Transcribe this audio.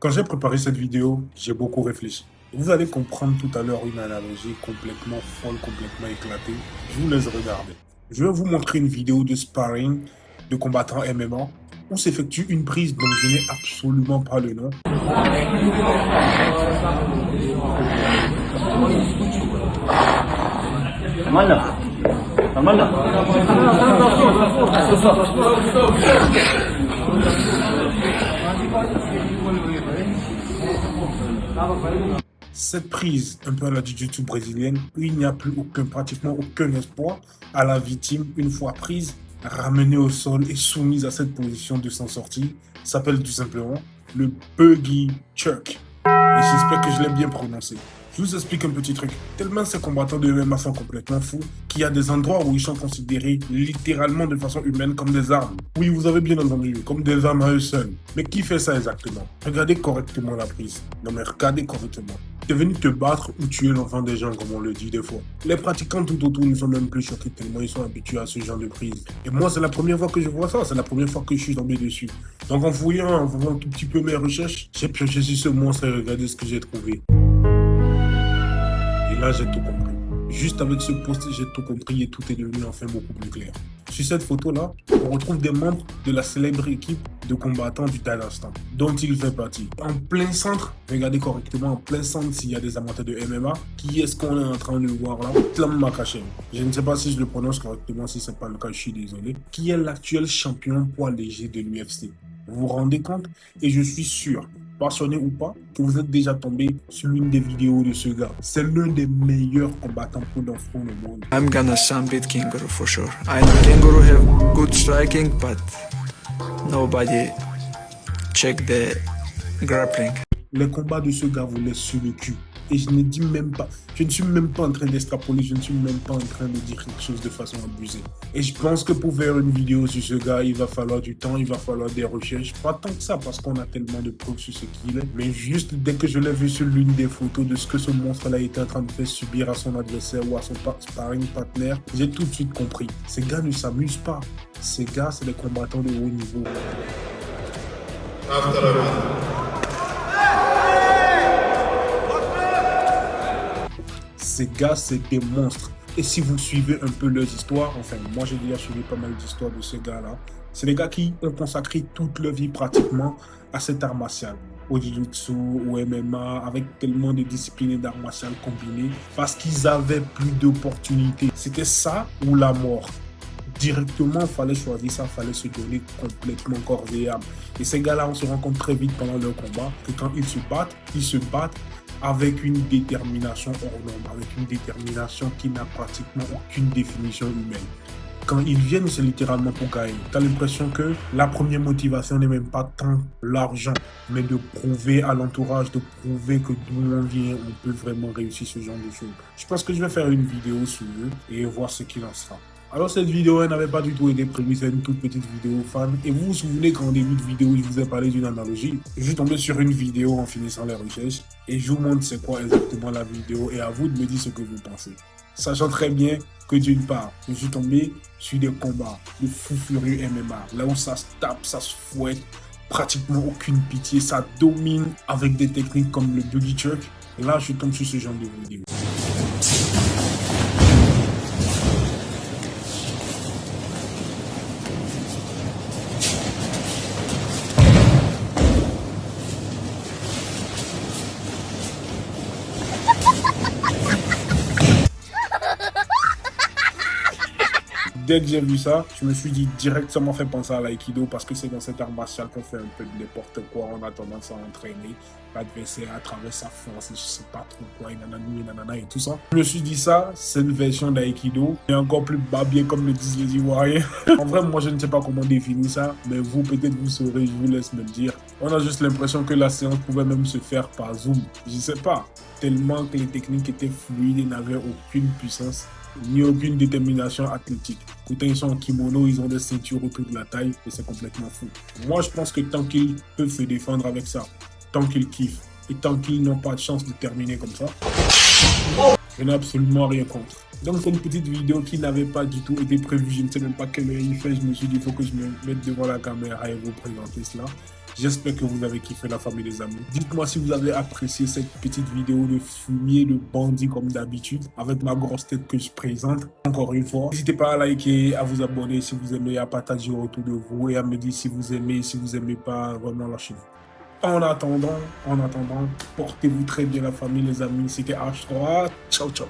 Quand j'ai préparé cette vidéo, j'ai beaucoup réfléchi. Vous allez comprendre tout à l'heure une analogie complètement folle, complètement éclatée. Je vous laisse regarder. Je vais vous montrer une vidéo de sparring de combattants MMA où s'effectue une prise dont je n'ai absolument pas le nom. Cette prise, un peu à la jiu-jitsu brésilienne, où il n'y a plus pratiquement aucun espoir à la victime, une fois prise, ramenée au sol et soumise à cette position de s'en sortir, s'appelle tout simplement le buggy chuck. Et j'espère que je l'ai bien prononcé. Je vous explique un petit truc. Tellement ces combattants de MMA sont complètement fous qu'il y a des endroits où ils sont considérés littéralement de façon humaine comme des armes. Oui, vous avez bien entendu, comme des armes à eux seuls. Mais qui fait ça exactement? Regardez correctement la prise. Non mais regardez correctement. T'es venu te battre ou tuer l'enfant des gens, comme on le dit des fois. Les pratiquants tout autour ne sont même plus choqués tellement ils sont habitués à ce genre de prise. Et moi, c'est la première fois que je vois ça. C'est la première fois que je suis tombé dessus. Donc en fouillant, en faisant un tout petit peu mes recherches, j'ai pioché sur ce monstre et regardez ce que j'ai trouvé. Et là, j'ai tout compris. Juste avec ce post, j'ai tout compris et tout est devenu enfin beaucoup plus clair. Sur cette photo-là, on retrouve des membres de la célèbre équipe de combattants du Dagestan, dont il fait partie. En plein centre, regardez correctement, en plein centre, s'il y a des amateurs de MMA, qui est-ce qu'on est en train de voir là? Islam Makhachev. Je ne sais pas si je le prononce correctement, si ce n'est pas le cas, je suis désolé. Qui est l'actuel champion poids léger de l'UFC. Vous vous rendez compte? Et je suis sûr, passionné ou pas, que vous êtes déjà tombé sur l'une des vidéos de ce gars. C'est l'un des meilleurs combattants pour l'enfant au monde. I'm gonna beat Kinguru for sure. I know Kinguru have good striking, but nobody check the grappling. Les combats de ce gars vous laissent sur le cul. Et je ne suis même pas en train d'extrapoler, je ne suis même pas en train de dire quelque chose de façon abusée. Et je pense que pour faire une vidéo sur ce gars, il va falloir du temps, il va falloir des recherches. Pas tant que ça, parce qu'on a tellement de preuves sur ce qu'il est. Mais juste dès que je l'ai vu sur l'une des photos de ce que ce monstre-là était en train de faire subir à son adversaire ou à son sparring partner, j'ai tout de suite compris. Ces gars ne s'amusent pas. Ces gars, c'est des combattants de haut niveau. Ces gars, c'est des monstres. Et si vous suivez un peu leurs histoires, enfin, moi j'ai déjà suivi pas mal d'histoires de ces gars-là, c'est des gars qui ont consacré toute leur vie pratiquement à cet art martial, au jiu-jitsu, au MMA, avec tellement de disciplines d'art martial combinées, parce qu'ils avaient plus d'opportunités. C'était ça ou la mort. Directement, il fallait choisir ça, il fallait se donner complètement corps et âme. Et ces gars-là, on se rend compte très vite pendant leur combat que quand ils se battent avec une détermination hors norme, avec une détermination qui n'a pratiquement aucune définition humaine. Quand ils viennent, c'est littéralement pour gagner. Tu as l'impression que la première motivation n'est même pas tant l'argent, mais de prouver à l'entourage, de prouver que d'où on vient, on peut vraiment réussir ce genre de choses. Je pense que je vais faire une vidéo sur eux et voir ce qu'il en sera. Alors cette vidéo, elle n'avait pas du tout été prévue, c'est une toute petite vidéo fan. Et vous vous souvenez qu'en début de vidéo, je vous ai parlé d'une analogie. Je suis tombé sur une vidéo en finissant les recherches et je vous montre c'est quoi exactement la vidéo et à vous de me dire ce que vous pensez. Sachant très bien que d'une part, je suis tombé sur des combats de fou furieux MMA, là où ça se tape, ça se fouette, pratiquement aucune pitié, ça domine avec des techniques comme le buggy chuck. Et là, je tombe sur ce genre de vidéo. Dès que j'ai vu ça, je me suis dit direct, ça m'a fait penser à l'aïkido parce que c'est dans cet art martial qu'on fait un peu de n'importe quoi, on a tendance à entraîner l'adversaire à travers sa force, je sais pas trop quoi, nanana et tout ça. Je me suis dit ça, c'est une version d'aïkido, et encore plus bien comme le disent les Ivoiriens. En vrai, moi je ne sais pas comment définir ça, mais vous peut-être vous saurez, je vous laisse me le dire. On a juste l'impression que la séance pouvait même se faire par Zoom, je sais pas, tellement que les techniques étaient fluides et n'avaient aucune puissance ni aucune détermination athlétique. Pourtant, ils sont en kimono, ils ont des ceintures autour de la taille et c'est complètement fou. Moi, je pense que tant qu'ils peuvent se défendre avec ça, tant qu'ils kiffent et tant qu'ils n'ont pas de chance de terminer comme ça, je n'ai absolument rien contre. Donc, c'est une petite vidéo qui n'avait pas du tout été prévue. Je ne sais même pas quelle heure il fait. Je me suis dit, il faut que je me mette devant la caméra et vous présenter cela. J'espère que vous avez kiffé la famille les amis. Dites-moi si vous avez apprécié cette petite vidéo de fumier de bandit comme d'habitude avec ma grosse tête que je présente. Encore une fois, n'hésitez pas à liker, à vous abonner si vous aimez, à partager autour de vous et à me dire si vous aimez pas, vraiment lâchez-vous. En attendant, portez-vous très bien la famille les amis. C'était H3. Ciao, ciao.